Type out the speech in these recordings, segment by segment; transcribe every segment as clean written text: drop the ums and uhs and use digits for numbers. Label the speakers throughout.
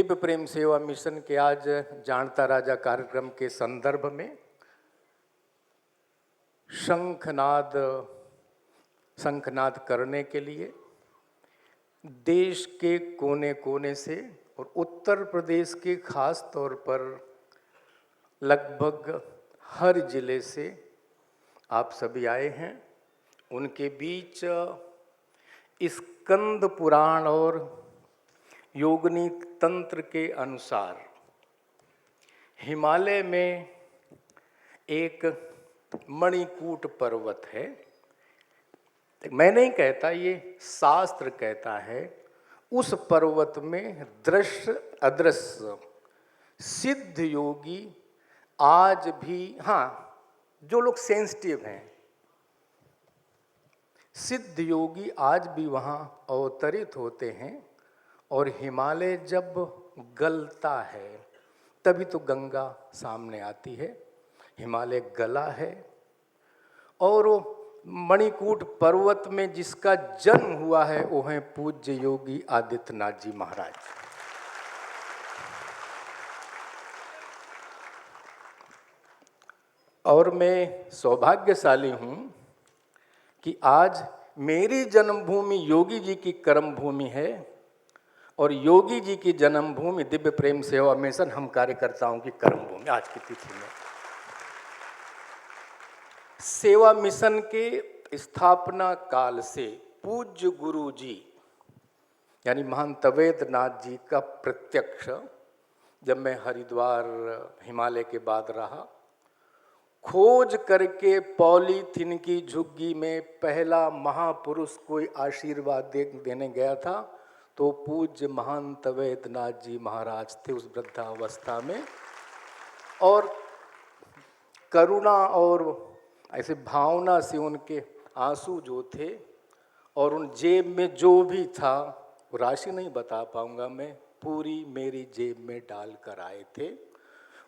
Speaker 1: दिव्य प्रेम सेवा मिशन के आज जानता राजा कार्यक्रम के संदर्भ में शंखनाद करने के लिए देश के कोने कोने से और उत्तर प्रदेश के खास तौर पर लगभग हर जिले से आप सभी आए हैं। उनके बीच स्कंद पुराण और योगिनी तंत्र के अनुसार हिमालय में एक मणिकूट पर्वत है। मैं नहीं कहता, ये शास्त्र कहता है। उस पर्वत में दृश्य अदृश्य सिद्ध योगी आज भी, जो लोग सेंसिटिव हैं, सिद्ध योगी आज भी वहाँ अवतरित होते हैं। और हिमालय जब गलता है तभी तो गंगा सामने आती है। हिमालय गला है और वो मणिकूट पर्वत में जिसका जन्म हुआ है वो है पूज्य योगी आदित्यनाथ जी महाराज। और मैं सौभाग्यशाली हूँ कि आज मेरी जन्मभूमि योगी जी की कर्म भूमि है और योगी जी की जन्मभूमि दिव्य प्रेम सेवा मिशन हम कार्यकर्ताओं की कर्म भूमि आज की तिथि में। सेवा मिशन के स्थापना काल से पूज्य गुरु जी यानी महंत अवैधनाथ जी का प्रत्यक्ष, जब मैं हरिद्वार हिमालय के बाद रहा, खोज करके पॉलीथीन की झुग्गी में पहला महापुरुष कोई आशीर्वाद देने गया था तो पूज्य महंत अवैधनाथ जी महाराज थे उस वृद्धावस्था में। और करुणा और ऐसे भावना से उनके आंसू जो थे और उन जेब में जो भी था, वो राशि नहीं बता पाऊंगा मैं, पूरी मेरी जेब में डाल कर आए थे।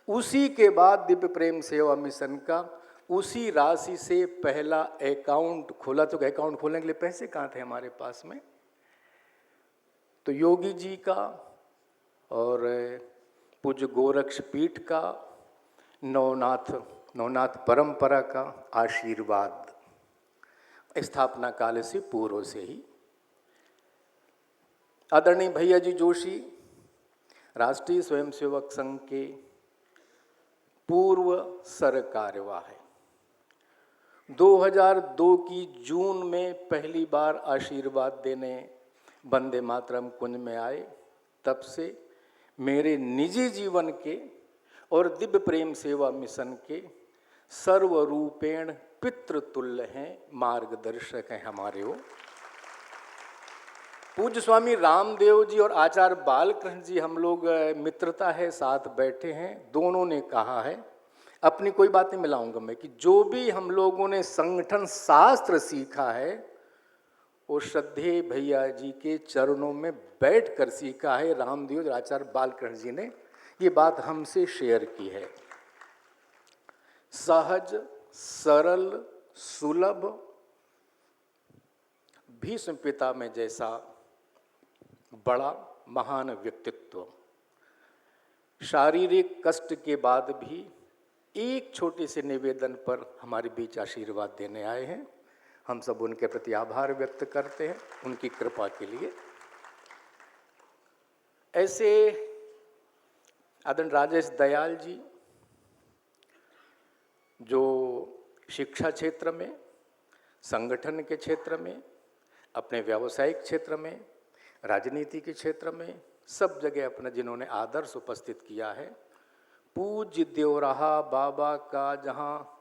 Speaker 1: उसी के बाद दिव्य प्रेम सेवा मिशन का उसी राशि से पहला अकाउंट खोला। तो अकाउंट खोलने के लिए पैसे कहाँ थे हमारे पास में? तो योगी जी का और पूज्य गोरक्ष पीठ का, नवनाथ परंपरा का आशीर्वाद स्थापना काल से पूर्व से ही। आदरणीय भैया जी जोशी राष्ट्रीय स्वयंसेवक संघ के पूर्व सरकार्यवाह है। 2002 की जून में पहली बार आशीर्वाद देने वंदे मातरम कुंज में आए। तब से मेरे निजी जीवन के और दिव्य प्रेम सेवा मिशन के सर्वरूपेण पितृतुल्य हैं, मार्गदर्शक हैं हमारे वो। पूज्य स्वामी रामदेव जी और आचार्य बालकृष्ण जी, हम लोग मित्रता है, साथ बैठे हैं। दोनों ने कहा है, अपनी कोई बात नहीं मिलाऊंगा मैं, कि जो भी हम लोगों ने संगठन शास्त्र सीखा है वो श्रद्धेय भैया जी के चरणों में बैठकर सीखा है। रामदेव और आचार्य बालकृष्ण जी ने ये बात हमसे शेयर की है। सहज, सरल, सुलभ, भीष्म पिता में जैसा बड़ा महान व्यक्तित्व, शारीरिक कष्ट के बाद भी एक छोटे से निवेदन पर हमारे बीच आशीर्वाद देने आए हैं। हम सब उनके प्रति आभार व्यक्त करते हैं उनकी कृपा के लिए। ऐसे आदरणीय राजेश दयाल जी, जो शिक्षा क्षेत्र में, संगठन के क्षेत्र में, अपने व्यावसायिक क्षेत्र में, राजनीति के क्षेत्र में, सब जगह अपना जिन्होंने आदर्श उपस्थित किया है। पूज्य देवराहा बाबा का जहाँ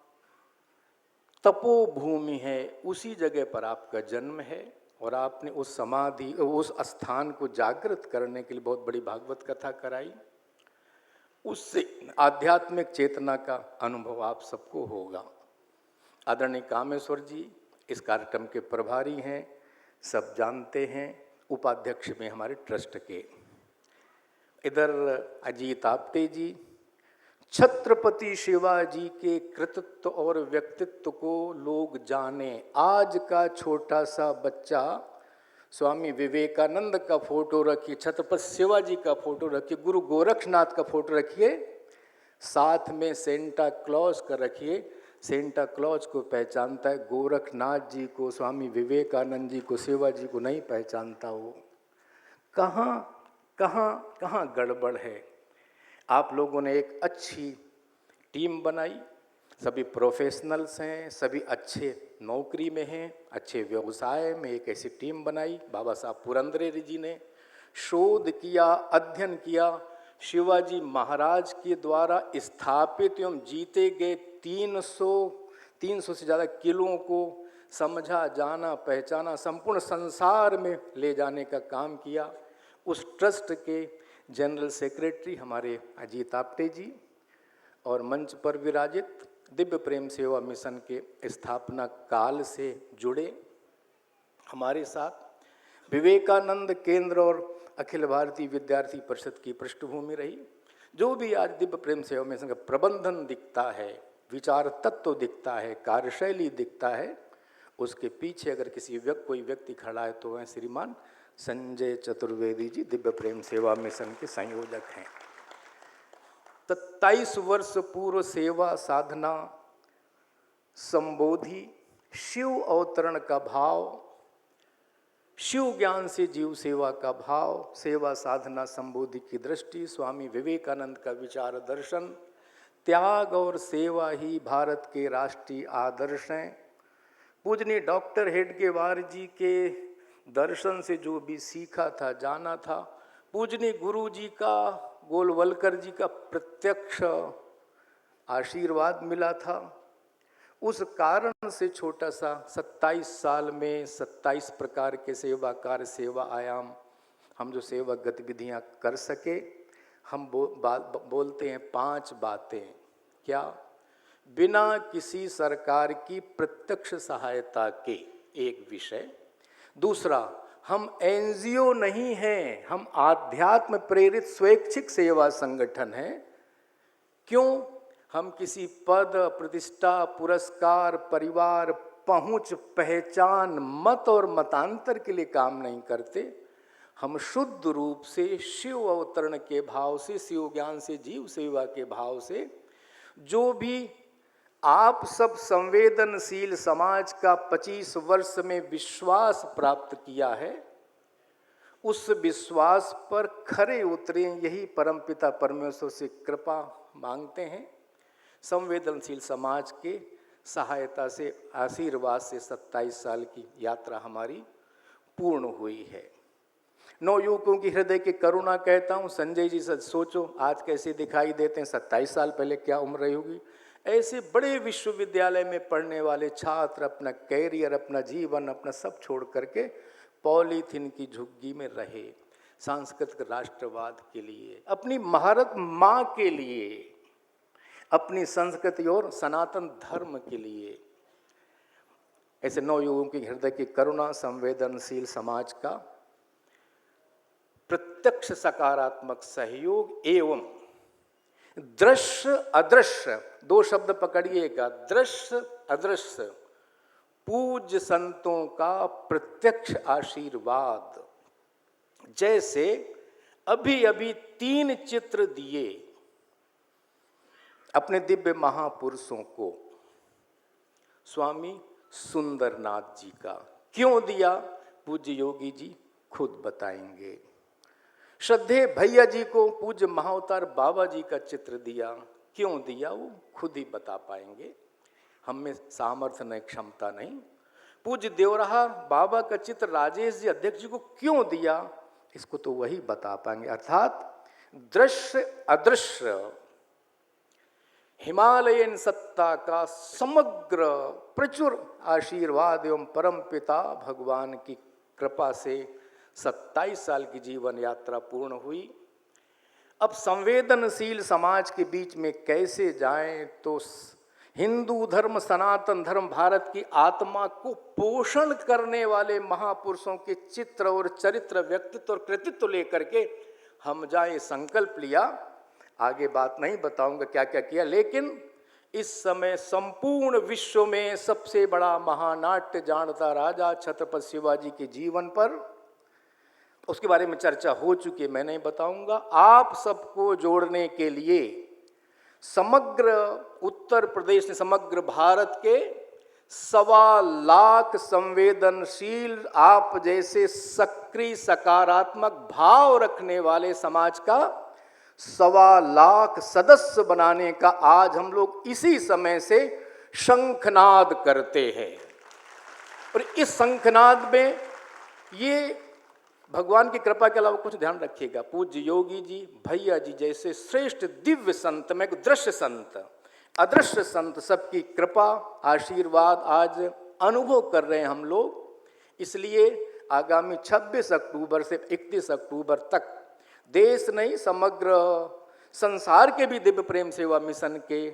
Speaker 1: तपोभूमि है उसी जगह पर आपका जन्म है और आपने उस समाधि, उस स्थान को जागृत करने के लिए बहुत बड़ी भागवत कथा कराई। उससे आध्यात्मिक चेतना का अनुभव आप सबको होगा। आदरणीय कामेश्वर जी इस कार्यक्रम के प्रभारी हैं, सब जानते हैं, उपाध्यक्ष में हमारे ट्रस्ट के। इधर अजीत आपटे जी, छत्रपति शिवाजी के कृतित्व और व्यक्तित्व को लोग जाने। आज का छोटा सा बच्चा स्वामी विवेकानंद का फोटो रखिए, छत्रपति शिवाजी का फोटो रखिए, गुरु गोरक्षनाथ का फोटो रखिए, साथ में सेंटा क्लॉज का रखिए। सेंटा क्लॉज को पहचानता है, गोरखनाथ जी को, स्वामी विवेकानंद जी को, शिवाजी को नहीं पहचानता। वो कहाँ कहाँ कहाँ गड़बड़ है। आप लोगों ने एक अच्छी टीम बनाई, सभी प्रोफेशनल्स हैं, सभी अच्छे नौकरी में हैं, अच्छे व्यवसाय में, एक ऐसी टीम बनाई। बाबा साहब पुरंदरे जी ने शोध किया, अध्ययन किया, शिवाजी महाराज के द्वारा स्थापित एवं जीते गए 300 से ज़्यादा किलों को समझा, जाना, पहचाना, संपूर्ण संसार में ले जाने का काम किया। उस ट्रस्ट के जनरल सेक्रेटरी हमारे अजीत आप्टे जी और मंच पर विराजित दिव्य प्रेम सेवा मिशन के स्थापना काल से जुड़े हमारे साथ विवेकानंद केंद्र और अखिल भारतीय विद्यार्थी परिषद की पृष्ठभूमि रही। जो भी आज दिव्य प्रेम सेवा मिशन का प्रबंधन दिखता है, विचार तत्व दिखता है, कार्यशैली दिखता है, उसके पीछे अगर कोई व्यक्ति खड़ा है तो वह श्रीमान संजय चतुर्वेदी जी दिव्य प्रेम सेवा मिशन के संयोजक हैं। 27 वर्ष पूर्व सेवा साधना संबोधि, शिव अवतरण का भाव, शिव ज्ञान से जीव सेवा का भाव, सेवा साधना संबोधि की दृष्टि, स्वामी विवेकानंद का विचार दर्शन, त्याग और सेवा ही भारत के राष्ट्रीय आदर्श हैं। पूजनीय डॉक्टर हेडगेवार जी के दर्शन से जो भी सीखा था, जाना था, पूजनीय गुरु जी का, गोलवलकर जी का प्रत्यक्ष आशीर्वाद मिला था। उस कारण से छोटा सा 27 साल में 27 प्रकार के सेवा कार्य, सेवा आयाम, हम जो सेवा गतिविधियां कर सके। हम बोलते हैं 5 बातें। क्या? बिना किसी सरकार की प्रत्यक्ष सहायता के, एक विषय। दूसरा, हम एनजीओ नहीं हैं, हम आध्यात्म प्रेरित स्वैच्छिक सेवा संगठन हैं। क्यों? हम किसी पद, प्रतिष्ठा, पुरस्कार, परिवार, पहुंच, पहचान, मत और मतांतर के लिए काम नहीं करते। हम शुद्ध रूप से शिव अवतरण के भाव से, शिव ज्ञान से जीव सेवा के भाव से, जो भी आप सब संवेदनशील समाज का 25 वर्ष में विश्वास प्राप्त किया है, उस विश्वास पर खरे उतरे, यही परमपिता परमेश्वर से कृपा मांगते हैं। संवेदनशील समाज के सहायता से, आशीर्वाद से 27 साल की यात्रा हमारी पूर्ण हुई है। नवयुवकों की हृदय की करुणा कहता हूँ, संजय जी से सोचो आज कैसे दिखाई देते हैं, 27 साल पहले क्या उम्र रही होगी। ऐसे बड़े विश्वविद्यालय में पढ़ने वाले छात्र अपना कैरियर, अपना जीवन, अपना सब छोड़ करके पॉलीथीन की झुग्गी में रहे, सांस्कृतिक राष्ट्रवाद के लिए, अपनी महारत माँ के लिए, अपनी संस्कृति और सनातन धर्म के लिए। ऐसे नवयुवकों की हृदय की करुणा, संवेदनशील समाज का प्रत्यक्ष सकारात्मक सहयोग एवं दृश्य अदृश्य, 2 शब्द पकड़िएगा, दृश्य अदृश्य, पूज्य संतों का प्रत्यक्ष आशीर्वाद। जैसे अभी अभी 3 चित्र दिए अपने दिव्य महापुरुषों को, स्वामी सुंदरनाथ जी का क्यों दिया, पूज्य योगी जी खुद बताएंगे। श्रद्धेय भैया जी को पूज्य महाअवतार बाबा जी का चित्र दिया, क्यों दिया वो खुद ही बता पाएंगे, हम में सामर्थ्य नहीं, क्षमता नहीं। पूज्य देवराहा बाबा का चित्र राजेश जी अध्यक्ष जी को क्यों दिया, इसको तो वही बता पाएंगे। अर्थात दृश्य अदृश्य हिमालयन सत्ता का समग्र प्रचुर आशीर्वाद एवं परम पिता भगवान की कृपा से 27 साल की जीवन यात्रा पूर्ण हुई। अब संवेदनशील समाज के बीच में कैसे जाएं, तो हिंदू धर्म, सनातन धर्म, भारत की आत्मा को पोषण करने वाले महापुरुषों के चित्र और चरित्र, व्यक्तित्व और कृतित्व लेकर के हम जाए, संकल्प लिया। आगे बात नहीं बताऊंगा क्या क्या किया, लेकिन इस समय संपूर्ण विश्व में सबसे बड़ा महानाट्य जानता राजा छत्रपति शिवाजी के जीवन पर उसके बारे में चर्चा हो चुकी है, मैं नहीं बताऊंगा। आप सबको जोड़ने के लिए समग्र उत्तर प्रदेश ने समग्र भारत के 1.25 लाख संवेदनशील आप जैसे सक्रिय सकारात्मक भाव रखने वाले समाज का 1.25 लाख सदस्य बनाने का आज हम लोग इसी समय से शंखनाद करते हैं। और इस शंखनाद में ये भगवान की कृपा के अलावा कुछ ध्यान रखिएगा, पूज्य योगी जी, भैया जी जैसे श्रेष्ठ दिव्य संत, में दृश्य संत, अदृश्य संत, सबकी कृपा आशीर्वाद आज अनुभव कर रहे हैं हम लोग। इसलिए आगामी 26 अक्टूबर से 31 अक्टूबर तक देश नहीं समग्र संसार के भी दिव्य प्रेम सेवा मिशन के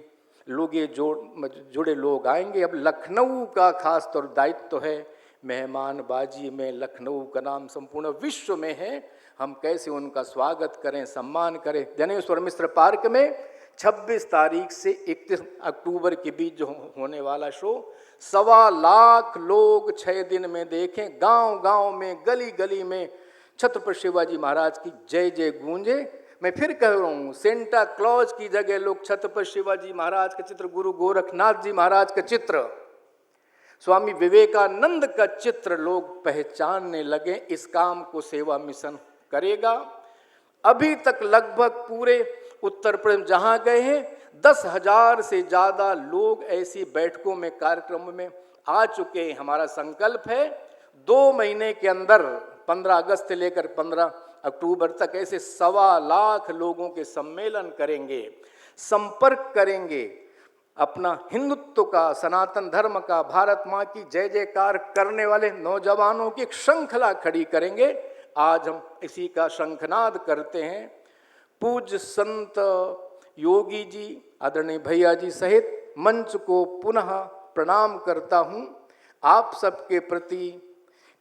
Speaker 1: लोग ये जुड़े लोग आएंगे। अब लखनऊ का खास तौर दायित्व है, मेहमानबाजी में लखनऊ का नाम संपूर्ण विश्व में है, हम कैसे उनका स्वागत करें, सम्मान करें। ज्ञानेश्वर मिश्र पार्क में 26 तारीख से 31 अक्टूबर के बीच जो होने वाला शो 1.25 लाख लोग 6 दिन में देखें, गांव गांव में, गली गली में छत्रपति शिवाजी महाराज की जय जय गूंजे। मैं फिर कह रहा हूँ, सेंटा क्लॉज की जगह लोग छत्रपति शिवाजी महाराज के चित्र, गुरु गोरखनाथ जी महाराज का चित्र, स्वामी विवेकानंद का चित्र लोग पहचानने लगे। इस काम को सेवा मिशन करेगा। अभी तक लगभग पूरे उत्तर प्रदेश जहां गए हैं 10,000 से ज़्यादा लोग ऐसी बैठकों में, कार्यक्रम में आ चुके हैं। हमारा संकल्प है 2 महीने के अंदर 15 अगस्त से लेकर 15 अक्टूबर तक ऐसे 1.25 लाख लोगों के सम्मेलन करेंगे, संपर्क करेंगे, अपना हिंदुत्व का, सनातन धर्म का, भारत माँ की जय जयकार करने वाले नौजवानों की एक श्रृंखला खड़ी करेंगे। आज हम इसी का शंखनाद करते हैं। पूज्य संत योगी जी, आदरणीय भैया जी सहित मंच को पुनः प्रणाम करता हूँ। आप सबके प्रति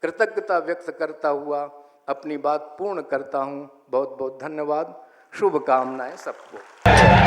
Speaker 1: कृतज्ञता व्यक्त करता हुआ अपनी बात पूर्ण करता हूँ। बहुत बहुत धन्यवाद, शुभकामनाएं सबको।